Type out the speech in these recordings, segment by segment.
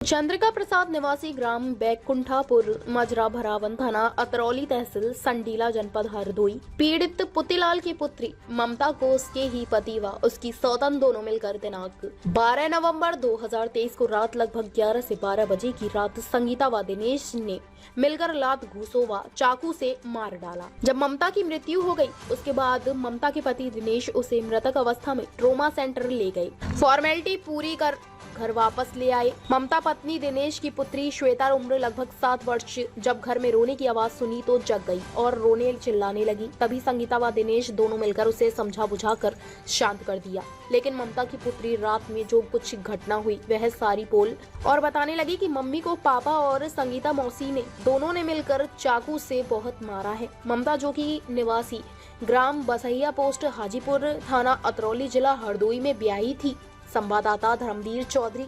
चंद्रिका प्रसाद निवासी ग्राम बैकुंठापुर मजरा भरावन थाना अतरौली तहसील संडीला जनपद हरदोई पीड़ित पुतीलाल की पुत्री ममता को उसके ही पति व उसकी सौतन दोनों मिलकर दिनांक 12 नवंबर 2023 को रात लगभग 11 से 12 बजे की रात संगीता व दिनेश ने मिलकर लात घूसों व चाकू से मार डाला। जब ममता की मृत्यु हो गई, उसके बाद ममता के पति दिनेश उसे मृतक अवस्था में ट्रोमा सेंटर ले गए। फॉर्मेलिटी पूरी कर घर वापस ले आए। ममता पत्नी दिनेश की पुत्री श्वेता उम्र लगभग 7 वर्ष जब घर में रोने की आवाज सुनी तो जग गई और रोने चिल्लाने लगी। तभी संगीता व दिनेश दोनों मिलकर उसे समझा बुझाकर शांत कर दिया। लेकिन ममता की पुत्री रात में जो कुछ घटना हुई वह सारी बोल और बताने लगी कि मम्मी को पापा और संगीता मौसी ने दोनों ने मिलकर चाकू से बहुत मारा है। ममता जो कि निवासी ग्राम बसहिया पोस्ट हाजीपुर थाना अतरौली जिला हरदोई में ब्याही थी। संवाददाता धर्मवीर चौधरी।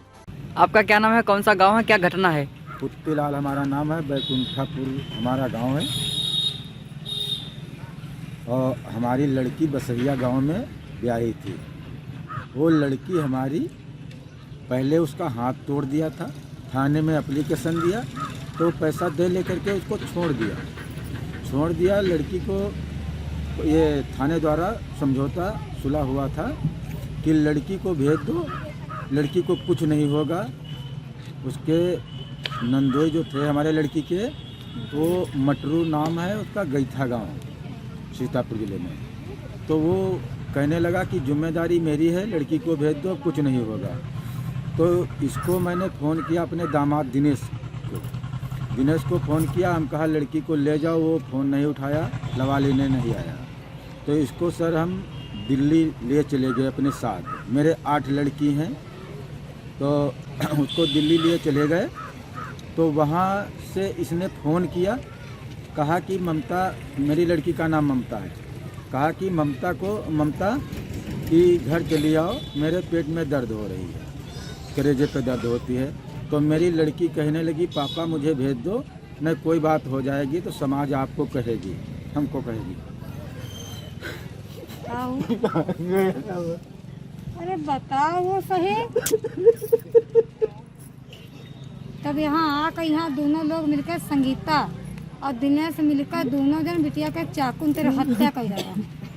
आपका क्या नाम है, कौन सा गांव है, क्या घटना है? पुतीलाल हमारा नाम है, बैकुंठापुर हमारा गांव है और हमारी लड़की बसहिया गांव में ब्याही थी। वो लड़की हमारी पहले उसका हाथ तोड़ दिया था, थाने में एप्लीकेशन दिया तो पैसा दे लेकर के उसको छोड़ दिया। लड़की को ये थाने द्वारा समझौता सुलह हुआ था कि लड़की को भेज दो, लड़की को कुछ नहीं होगा। उसके नंदोई जो थे हमारे लड़की के, वो मटरू नाम है उसका, गईथा गांव सीतापुर जिले में। तो वो कहने लगा कि जिम्मेदारी मेरी है, लड़की को भेज दो, कुछ नहीं होगा। तो इसको मैंने फ़ोन किया अपने दामाद दिनेश को फ़ोन किया। हम कहा लड़की को ले जाओ, वो फ़ोन नहीं उठाया, लवा लेने नहीं आया। तो इसको सर हम दिल्ली ले चले गए अपने साथ। मेरे 8 लड़की हैं, तो उसको दिल्ली लिए चले गए। तो वहाँ से इसने फ़ोन किया, कहा कि ममता, मेरी लड़की का नाम ममता है, कहा कि ममता की घर चली आओ, मेरे पेट में दर्द हो रही है, कलेजे पे दर्द होती है। तो मेरी लड़की कहने लगी पापा मुझे भेज दो, न कोई बात हो जाएगी तो समाज आपको कहेगी, हमको कहेगी। अरे बताओ वो सही। तब यहाँ आकर यहाँ दोनों लोग मिलकर संगीता और दिनेश मिलकर दोनों जन बिटिया के चाकू तेरे हत्या कर रहा।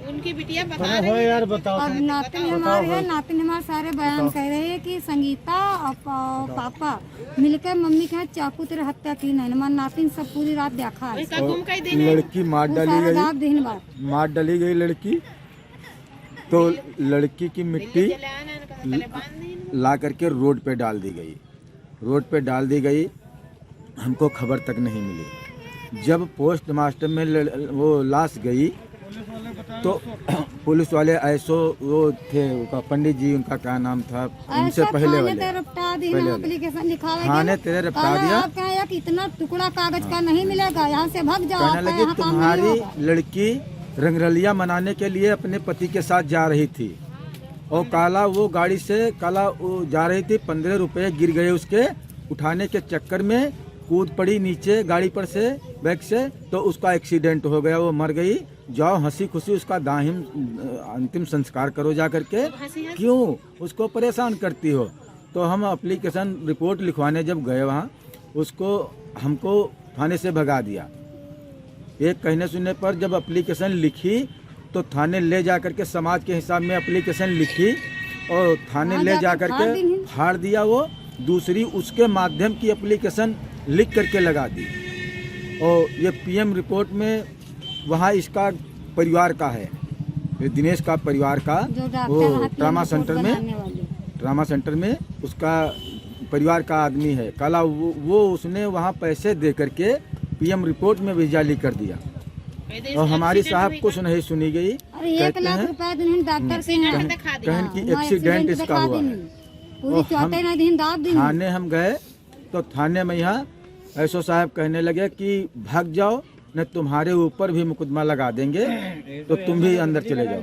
उनकी बिटिया बता रही है यार, बताओ। और नातिन हमारे है, नातिन हमारे सारे बयान कह रहे हैं कि संगीता और पापा मिलकर मम्मी के हाथ चाकू तेरे हत्या की नहीं। हमारे नातिन सब पूरी रात देखा है। लड़की मार डाली गई लड़की। तो लड़की की मिट्टी ला करके रोड पे डाल दी गई। हमको खबर तक नहीं मिली। जब पोस्ट मास्टर में वो लाश गई तो पुलिस वाले ऐसो वो थे, पंडित जी, उनका क्या नाम था, उनसे पहले वाले थाने तेरे रपटा दिया। इतना टुकड़ा कागज का नहीं मिलेगा, यहाँ से भाग जाओ। कहने लगी तुम्हारी लड़की रंगरलिया मनाने के लिए अपने पति के साथ जा रही थी और वो गाड़ी से वो जा रही थी, 15 रुपए गिर गए उसके। उठाने के चक्कर में कूद पड़ी नीचे गाड़ी पर से, बैग से, तो उसका एक्सीडेंट हो गया, वो मर गई। जाओ हंसी खुशी उसका अंतिम संस्कार करो जा करके, क्यों उसको परेशान करती हो। तो हम एप्लीकेशन रिपोर्ट लिखवाने जब गए वहाँ, हमको थाने से भगा दिया। एक कहने सुनने पर जब एप्लीकेशन लिखी तो थाने ले जा करके समाज के हिसाब में एप्लीकेशन लिखी और थाने ले जा करके फाड़ दिया। वो दूसरी उसके माध्यम की एप्लीकेशन लिख करके लगा दी। और ये पीएम रिपोर्ट में वहाँ इसका परिवार का है, दिनेश का परिवार का, वो ट्रामा सेंटर में उसका परिवार का आदमी है। कला वो उसने वहाँ पैसे दे करके पीएम रिपोर्ट में भी जाली कर दिया और हमारी साहब कुछ नहीं सुनी गई। कहते हैं कहन की एक्सीडेंट इसका हुआ है। थाने हम गए तो थाने में यहाँ ऐसो साहब कहने लगे कि भाग जाओ, न तुम्हारे ऊपर भी मुकदमा लगा देंगे, तो तुम भी अंदर चले जाओ।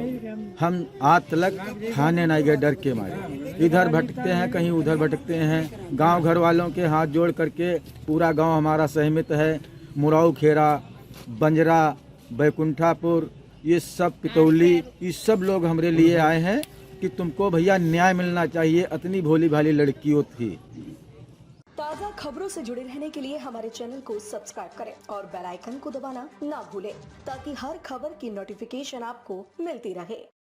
हम आज तक थाने नहीं गए, डर के मारे। इधर भटकते हैं, कहीं उधर भटकते हैं। गांव घर वालों के हाथ जोड़ करके पूरा गांव हमारा सहमत है। मुराऊ खेरा, बंजरा, बैकुंठापुर, ये सब पितौली, ये सब लोग हमारे लिए आए हैं कि तुमको भैया न्याय मिलना चाहिए। इतनी भोली भाली लड़कियों थी। ताज़ा खबरों से जुड़े रहने के लिए हमारे चैनल को सब्सक्राइब करें और बेल आइकन को दबाना ना भूलें ताकि हर खबर की नोटिफिकेशन आपको मिलती रहे।